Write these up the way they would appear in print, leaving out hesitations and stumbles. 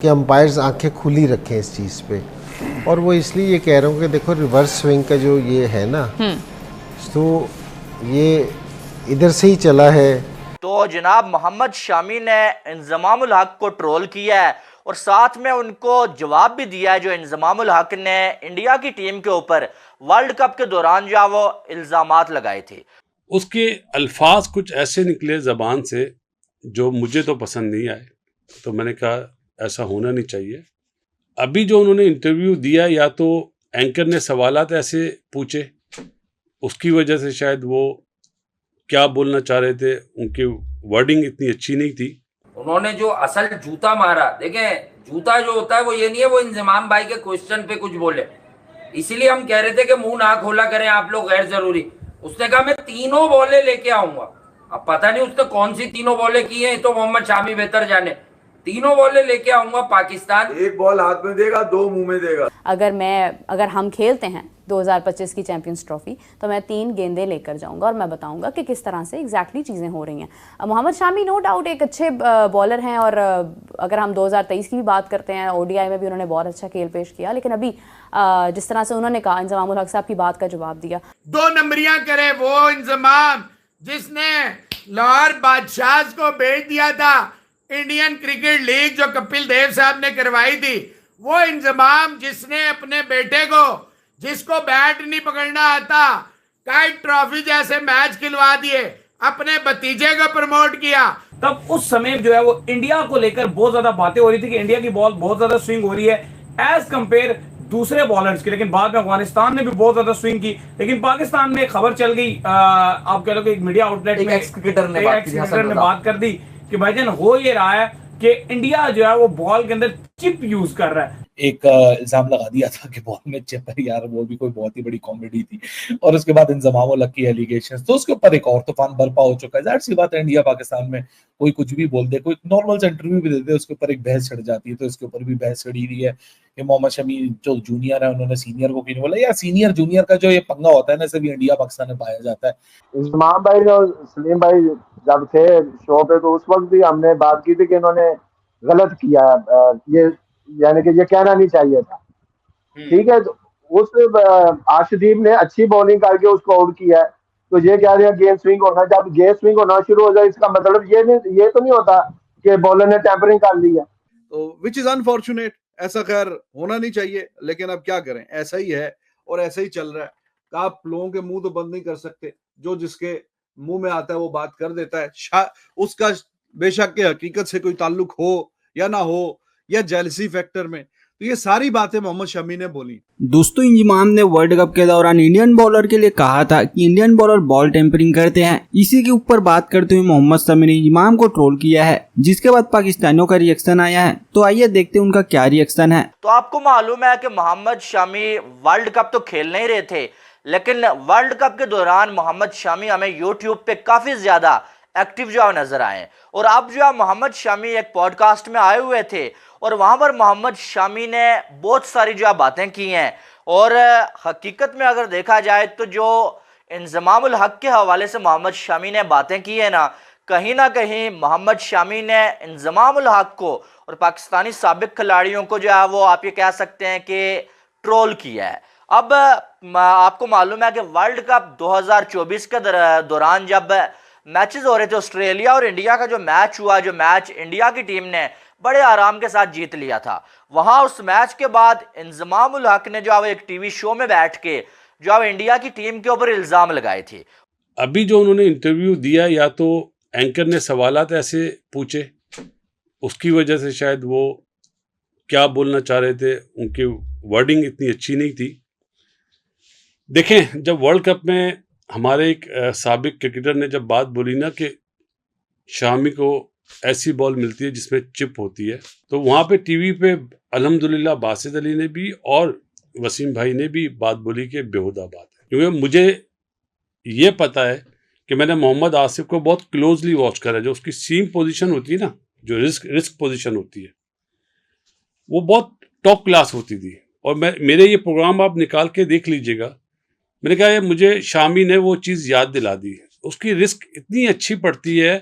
कि अंपायर्स आंखें खुली रखें इस चीज़ पे। और वो इसलिए ये कह रहा हूँ कि देखो रिवर्स स्विंग का जो ये है ना, तो ये इधर से ही चला है। तो जनाब मोहम्मद शामी ने इंजमामुल हक को ट्रोल किया है और साथ में उनको जवाब भी दिया है जो इंजमामुल हक ने इंडिया की टीम के ऊपर वर्ल्ड कप के दौरान जो वो इल्ज़ामात लगाए थे। उसके अल्फाज कुछ ऐसे निकले ज़बान से जो मुझे तो पसंद नहीं आए, तो मैंने कहा ऐसा होना नहीं चाहिए। अभी जो उन्होंने इंटरव्यू दिया, या तो एंकर ने सवालात ऐसे पूछे, उसकी वजह से शायद वो क्या बोलना चाह रहे थे, उनकी वर्डिंग इतनी अच्छी नहीं थी। उन्होंने जो असल जूता मारा, देखें जूता जो होता है वो ये नहीं है वो इंजमाम भाई के क्वेश्चन पे कुछ बोले, इसीलिए हम कह रहे थे कि मुंह ना खोला करें आप लोग गैर जरूरी। उसने कहा मैं तीनों बॉलें लेके आऊंगा। अब पता नहीं उसने कौन सी तीनों बॉलें की हैं, तो मोहम्मद शामी बेहतर जाने। तीनों बॉलें लेके आऊंगा पाकिस्तान। एक बॉल हाथ में देगा, दो मुंह में देगा। अगर हम खेलते हैं 2025 की चैंपियंस ट्रॉफी, तो मैं 3 गेंदें लेकर जाऊंगा और मैं बताऊंगा कि किस तरह से एग्जैक्टली चीज़ें हो रही हैं। मोहम्मद शामी नो डाउट एक अच्छे बॉलर हैं, और अगर हम 2023 की भी बात करते हैं, ओडीआई में भी उन्होंने बहुत अच्छा खेल पेश किया। लेकिन अभी जिस तरह से उन्होंने कहा, इंजमामुल हक साहब की बात का जवाब दिया, 2 नंबरियां करे वो इंजमाम जिसने लाहौर बादशाह को भेज दिया था इंडियन क्रिकेट लीग जो कपिल देव साहब ने करवाई थी, वो इंजमाम जिसने अपने बेटे को, जिसको बैट नहीं पकड़ना आता, काइट ट्रॉफी जैसे मैच खिलवा दिए, अपने भतीजे को प्रमोट किया। तब उस समय जो है वो इंडिया को लेकर बहुत ज्यादा बातें हो रही थी कि इंडिया की बॉल बहुत ज्यादा स्विंग हो रही है एज कंपेयर दूसरे बॉलर्स की। लेकिन बाद में अफगानिस्तान ने भी बहुत ज्यादा स्विंग की। लेकिन पाकिस्तान में खबर चल गई, आप कह लो कि एक मीडिया आउटलेट में एक्स क्रिकेटर ने बात कर दी कि भाईजान हो ये रहा है कि इंडिया जो है वो बॉल के अंदर चिप यूज कर रहा है। एक इल्जाम लगा दिया था कि बॉल में चिप है, यार वो भी कोई बहुत ही बड़ी कॉमेडी थी। और उसके बाद इंजमामुल हक की एलिगेशंस, तो उसके ऊपर एक और तूफान बर्पा हो चुका है। जाहिर सी बात है, इंडिया पाकिस्तान में कोई कुछ भी बोल दे, कोई नॉर्मल सा इंटरव्यू भी दे दे, उसके ऊपर एक बहस छिड़ जाती है। तो इसके ऊपर भी बहस छिड़ी रही है कि मोहम्मद शमी जो जूनियर है, उन्होंने सीनियर को क्यों नहीं बोला। या सीनियर जूनियर का जो ये पंगा होता है ना, इसे भी इंडिया पाकिस्तान में पाया जाता है। इंजमाम भाई और सलीम भाई जब थे शो पे, तो उस वक्त भी हमने बात की थी कि इन्होंने गलत किया, ये यानी कि ये कहना नहीं चाहिए था। ठीक है, तो उस आशदीप ने अच्छी बॉलिंग करके उसको आउट किया है, तो ये कह रहे हैं गेम स्विंग होना। जब गेम स्विंग होना शुरू हो जाए, इसका मतलब ये तो नहीं होता कि बॉलर ने टेम्परिंग कर ली है। तो विच इज अनफॉर्चुनेट, ऐसा खैर होना नहीं चाहिए, लेकिन अब क्या करें, ऐसा ही है और ऐसा ही चल रहा है। आप लोगों के मुंह तो बंद नहीं कर सकते, जो जिसके मुंह में आता है वो बात कर देता है। उसका बेशक के हकीकत से कोई ताल्लुक हो या ना हो, या जेलसी फैक्टर में, तो ये सारी बातें मोहम्मद शमी ने बोली। दोस्तों, इंजमाम ने वर्ल्ड कप के दौरान इंडियन बॉलर के लिए कहा था कि इंडियन बॉलर बॉल टेम्परिंग करते हैं। इसी के ऊपर बात करते हुए मोहम्मद शमी ने इंजमाम को ट्रोल किया है, जिसके बाद पाकिस्तानियों का रिएक्शन आया है। तो आइए देखते हैं उनका क्या रिएक्शन है। तो आपको मालूम है कि मोहम्मद शामी वर्ल्ड कप तो खेल नहीं रहे थे, लेकिन वर्ल्ड कप के दौरान मोहम्मद शामी हमें यूट्यूब पे काफी ज्यादा एक्टिव जो नजर आए। और अब जो है मोहम्मद शामी एक पॉडकास्ट में आए हुए थे और वहां पर मोहम्मद शामी ने बहुत सारी जो बातें की हैं। और हकीकत में अगर देखा जाए तो जो इंजमामुल हक के हवाले से मोहम्मद शामी ने बातें की है ना कहीं मोहम्मद शामी ने इंजमामुल हक को और पाकिस्तानी साबिक खिलाड़ियों को जो है वो आप ये कह सकते हैं कि ट्रोल किया है। अब आपको मालूम है कि वर्ल्ड कप 2024 के दौरान जब मैचेस हो रहे थे, ऑस्ट्रेलिया और इंडिया का जो मैच हुआ, जो मैच इंडिया की टीम ने बड़े आराम के साथ जीत लिया था, वहां उस मैच के बाद इंजमामुल हक ने जो एक टीवी शो में बैठ के जो इंडिया की टीम के ऊपर इल्जाम लगाए थे। अभी जो उन्होंने इंटरव्यू दिया, या तो एंकर ने सवालात ऐसे पूछे, उसकी वजह से शायद वो क्या बोलना चाह रहे थे, उनकी वर्डिंग इतनी अच्छी नहीं थी। देखें, जब वर्ल्ड कप में हमारे एक साबिक क्रिकेटर ने जब बात बोली ना कि शामी को ऐसी बॉल मिलती है जिसमें चिप होती है, तो वहाँ पे टीवी पे अल्हम्दुलिल्लाह बासित अली ने भी और वसीम भाई ने भी बात बोली कि बेहुदा बात है। क्योंकि मुझे ये पता है कि मैंने मोहम्मद आसिफ को बहुत क्लोजली वॉच करा। जो उसकी सीम पोजीशन होती है ना, जो रिस्क पोजीशन होती है, वो बहुत टॉप क्लास होती थी। और मेरे ये प्रोग्राम आप निकाल के देख लीजिएगा, मैंने कहा मुझे शामी ने वो चीज़ याद दिला दी। उसकी रिस्क इतनी अच्छी पड़ती है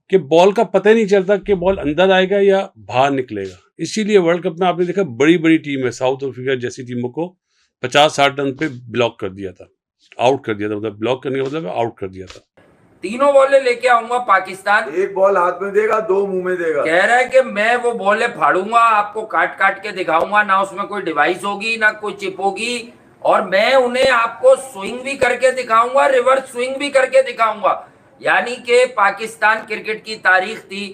कि बॉल का पता ही नहीं चलता कि बॉल अंदर आएगा या बाहर निकलेगा। इसीलिए वर्ल्ड कप में आपने देखा बड़ी बड़ी टीम है, साउथ अफ्रीका जैसी टीमों को 50-60 रन पे ब्लॉक कर दिया था, आउट कर दिया था। मतलब ब्लॉक करने का मतलब आउट कर दिया था। तीनों बॉलें लेके आऊंगा पाकिस्तान, एक बॉल हाथ में देगा, 2 मुंह में देगा। कह रहा है कि मैं वो बॉलें फाड़ूंगा, आपको काट काट के दिखाऊंगा, ना उसमें कोई डिवाइस होगी ना कोई चिप होगी, और मैं उन्हें आपको स्विंग भी करके दिखाऊंगा, रिवर्स स्विंग भी करके दिखाऊंगा। यानी कि पाकिस्तान क्रिकेट की तारीख थी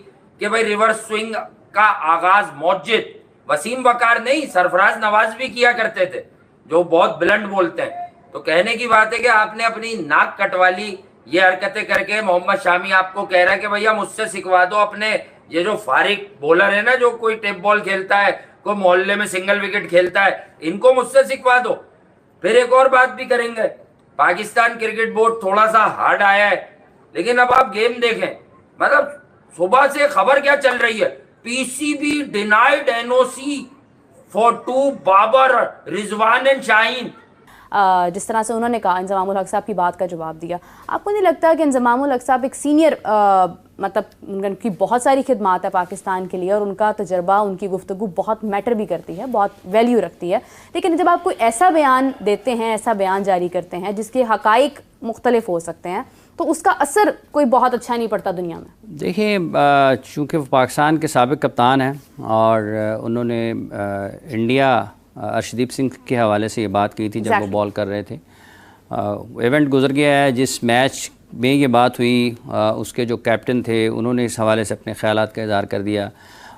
कि भाई रिवर्स स्विंग का आगाज मौजिद वसीम वकार नहीं, सरफराज नवाज भी किया करते थे, जो बहुत ब्लंट बोलते हैं। तो कहने की बात है कि आपने अपनी नाक कटवा ली ये हरकतें करके। मोहम्मद शामी आपको कह रहा है कि भैया मुझसे सिखवा दो अपने ये जो फारिक बॉलर है ना, जो कोई टेप बॉल खेलता है, कोई मोहल्ले में सिंगल विकेट खेलता है, इनको मुझसे सिखवा दो। फिर एक और बात भी करेंगे, पाकिस्तान क्रिकेट बोर्ड थोड़ा सा हार्ड आया है, लेकिन अब आप गेम देखें, मतलब सुबह से खबर क्या चल रही है, PCB denied NOC for 2 Babar, Rizwan and Shaheen. जिस तरह से उन्होंने कहा, इंजमामुल हक साहब की बात का जवाब दिया, आपको नहीं लगता कि इंजमामुल हक साहब एक सीनियर, मतलब उनकी बहुत सारी खिदमात है पाकिस्तान के लिए और उनका तजर्बा, उनकी गुफ्तगू बहुत मैटर भी करती है, बहुत वैल्यू रखती है, लेकिन जब आप कोई ऐसा बयान देते हैं, ऐसा बयान जारी करते हैं जिसके हकाइक मुख्तलिफ हो सकते हैं, तो उसका असर कोई बहुत अच्छा नहीं पड़ता दुनिया में। देखिए, चूँकि वो पाकिस्तान के साबिक कप्तान हैं और उन्होंने इंडिया अर्शदीप सिंह के हवाले से ये बात की थी जब वो बॉल कर रहे थे। इवेंट गुजर गया है, जिस मैच में ये बात हुई उसके जो कैप्टन थे उन्होंने इस हवाले से अपने ख्यालात का इज़हार कर दिया।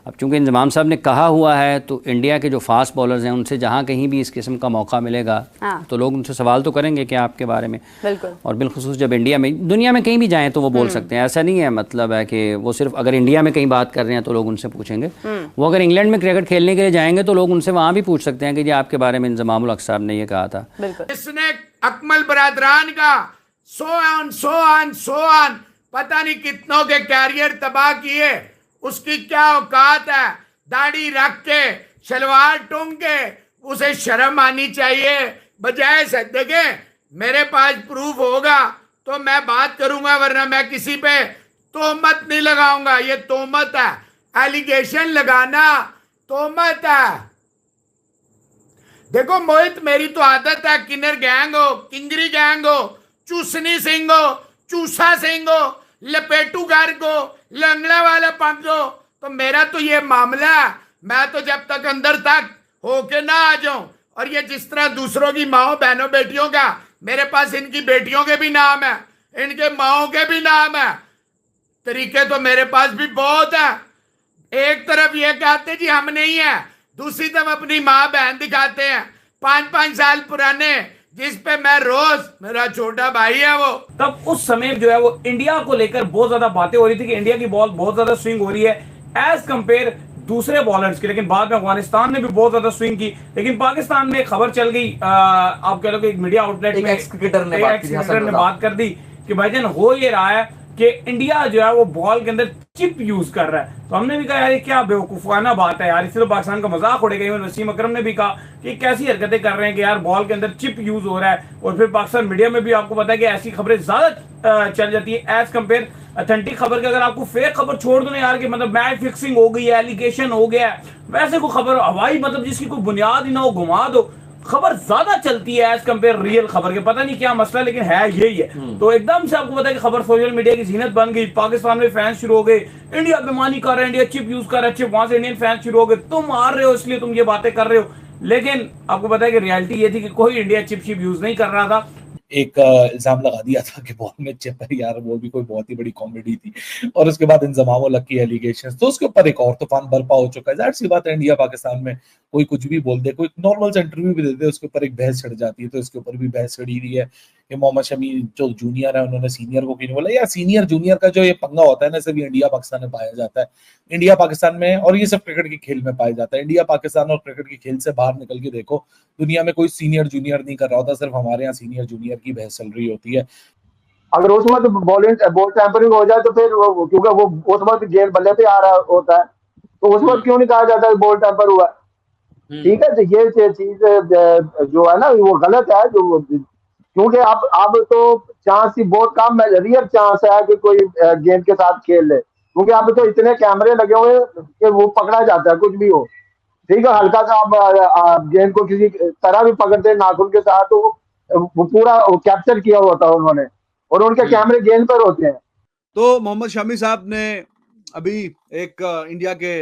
अब चूँकि इंजमाम साहब ने कहा हुआ है, तो इंडिया के जो फास्ट बॉलर्स हैं उनसे जहाँ कहीं भी इस किस्म का मौका मिलेगा तो लोग उनसे सवाल तो करेंगे कि आपके बारे में। बिल्कुल। और बिलखुसूस जब इंडिया में, दुनिया में कहीं भी जाएँ तो वो बोल सकते हैं, ऐसा नहीं है मतलब है कि वो सिर्फ अगर इंडिया में कहीं बात कर रहे हैं तो लोग उनसे पूछेंगे। वो अगर इंग्लैंड में क्रिकेट खेलने के लिए जाएंगे तो लोग उनसे वहाँ भी पूछ सकते हैं कि जी आपके बारे में इंजमामुल हक साहब ने ये कहा था। इसने अकमल बरादरान का सो ऑन पता नहीं कितनों के कैरियर तबाह किए, उसकी क्या औकात है, दाढ़ी रख के शलवार टूंग के, उसे शर्म आनी चाहिए। बजाय से देखे मेरे पास प्रूफ होगा तो मैं बात करूंगा, वरना मैं किसी पे तोहमत नहीं लगाऊंगा। ये तोहमत है, एलिगेशन लगाना तोहमत है। देखो मोहित, मेरी तो आदत है, किन्नर गैंग हो, किंगरी गैंग हो, चूसनी सिंह हो, चूसा सिंह हो, लपेटू गर्ग हो, लंगड़ा वाला पंख हो, तो मेरा तो ये मामला है, मैं तो जब तक अंदर तक होके ना आ जाऊं। और ये जिस तरह दूसरों की माओ बहनों बेटियों का, मेरे पास इनकी बेटियों के भी नाम है, इनके माओ के भी नाम है, तरीके तो मेरे पास भी बहुत है। एक तरफ ये कहते जी हम नहीं है, दूसरी तरफ अपनी माँ बहन दिखाते हैं 5-5 साल पुराने, जिस पे मैं रोज, मेरा छोटा भाई है वो। तब उस समय जो है वो इंडिया को लेकर बहुत ज्यादा बातें हो रही थी कि इंडिया की बॉल बहुत ज्यादा स्विंग हो रही है एज कंपेयर दूसरे बॉलर्स की, लेकिन बाद में अफगानिस्तान ने भी बहुत ज्यादा स्विंग की। लेकिन पाकिस्तान में खबर चल गई, आप कह लो कि एक मीडिया आउटलेट में एक्स क्रिकेटर ने बात कर दी कि भाईजान हो ये रहा है कि इंडिया जो है वो बॉल के अंदर चिप यूज कर रहा है। तो हमने भी कहा यार क्या बेवकूफाना बात है यार, इससे तो पाकिस्तान का मजाक उड़ेगा। इवन वसीम अकरम ने भी कहा कि कैसी हरकतें कर रहे हैं कि यार बॉल के अंदर चिप यूज हो रहा है। और फिर पाकिस्तान मीडिया में भी आपको पता है कि ऐसी खबरें ज्यादा चल जाती है एज कम्पेयर ऑथेंटिक खबर के। अगर आपको फेक खबर छोड़ दो ना यार कि मतलब मैच फिक्सिंग हो गई है, एलिगेशन हो गया है, वैसे कोई खबर हवाई मतलब जिसकी कोई बुनियाद ही ना हो घुमा दो, खबर ज्यादा चलती है एज कंपेयर रियल खबर के। पता नहीं क्या मसला, लेकिन है यही है। तो एकदम से आपको पता है कि खबर सोशल मीडिया की जीनत बन गई, पाकिस्तान में फैंस शुरू हो गए, इंडिया बेमानी कर रहा है, इंडिया चिप यूज कर रहा है, चिप वहां से इंडियन फैंस शुरू हो गए, तुम आ रहे हो इसलिए तुम ये बातें कर रहे हो। लेकिन आपको पता है कि रियलिटी ये थी कि कोई इंडिया चिप यूज नहीं कर रहा था। एक इल्जाम लगा दिया था कि बॉल में चिप है यार, वो भी कोई बहुत ही बड़ी कॉमेडी थी। और उसके बाद इंजमामुल हक की एलिगेशंस, तो उसके ऊपर एक और तूफान बर्पा हो चुका है। जाहिर सी बात है, इंडिया पाकिस्तान में कोई कुछ भी बोल दे, कोई नॉर्मल सा इंटरव्यू भी दे दे, उसके ऊपर एक बहस छिड़ जाती है। तो इसके ऊपर भी बहस छिड़ी हुई है कि मोहम्मद शमी जो जूनियर है उन्होंने सीनियर को क्यों नहीं बोला। या सीनियर जूनियर का जो ये पंगा होता है ना, सिर्फ इंडिया पाकिस्तान में पाया जाता है, इंडिया पाकिस्तान में, और ये सब क्रिकेट के खेल में पाया जाता है। इंडिया पाकिस्तान और क्रिकेट के खेल से बाहर निकल के देखो, दुनिया में कोई सीनियर जूनियर नहीं कर रहा होता, सिर्फ हमारे यहाँ सीनियर जूनियर की बहस चल रही होती है। अगर उस वक्त बॉल टैंपरिंग हो जाए तो फिर क्योंकि वो उस वक्त गेंद बल्ले पे आ रहा होता है, तो उस वक्त क्यों नहीं कहा जाता है बॉल टैंपर हुआ? ठीक है, तो ये चीज जो है ना वो गलत है। जो क्योंकि अब तो चांस ही बहुत कम है, रियल चांस है कि कोई गेंद के साथ खेल ले। क्योंकि अब तो इतने कैमरे लगे हुए हैं कि वो पकड़ा जाता है, कुछ भी हो। ठीक है, हल्का सा आप गेंद को किसी तरह भी पकड़ते हैं नाखून के साथ, तो वो पूरा कैप्चर किया हुआ था उन्होंने, और उनके कैमरे गेंद पर होते हैं। तो मोहम्मद शमी साहब ने अभी एक इंडिया के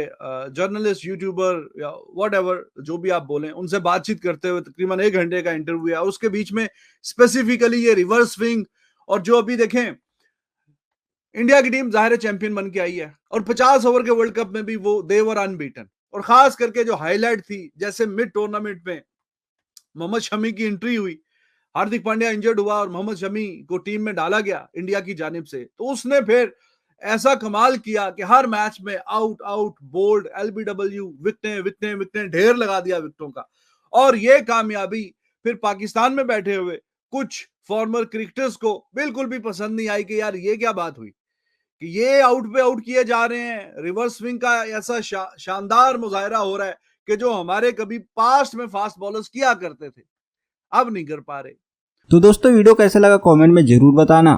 जर्नलिस्ट, यूट्यूबर या व्हाटएवर जो भी आप बोलें, उनसे बातचीत करते हुए तकरीबन 1 घंटे का इंटरव्यू है। उसके बीच में स्पेसिफिकली ये रिवर्स स्विंग, और जो अभी देखें इंडिया की टीम जाहिर चैंपियन बन के आई है, और 50 ओवर के वर्ल्ड कप में भी वो दे वर अनबीटन। और खास करके जो हाईलाइट थी, जैसे मिड टूर्नामेंट में मोहम्मद शमी की एंट्री हुई, हार्दिक पांड्या इंजर्ड हुआ और मोहम्मद शमी को टीम में डाला गया इंडिया की जानिब से, तो उसने फिर ऐसा कमाल किया कि हर मैच में आउट आउट, बोल्ड, एलबीडब्ल्यू, विकेटें विकेटें विकेटें, ढेर लगा दिया विकेटों का। और ये कामयाबी फिर पाकिस्तान में बैठे हुए कुछ फॉर्मर क्रिकेटर्स को बिल्कुल भी पसंद नहीं आई कि यार ये क्या बात हुई कि ये आउट पे आउट किए जा रहे हैं। रिवर्स स्विंग का ऐसा शानदार मुजाहरा हो रहा है कि जो हमारे कभी पास्ट में फास्ट बॉलर्स किया करते थे, अब नहीं कर पा रहे। तो दोस्तों वीडियो कैसा लगा कमेंट में जरूर बताना।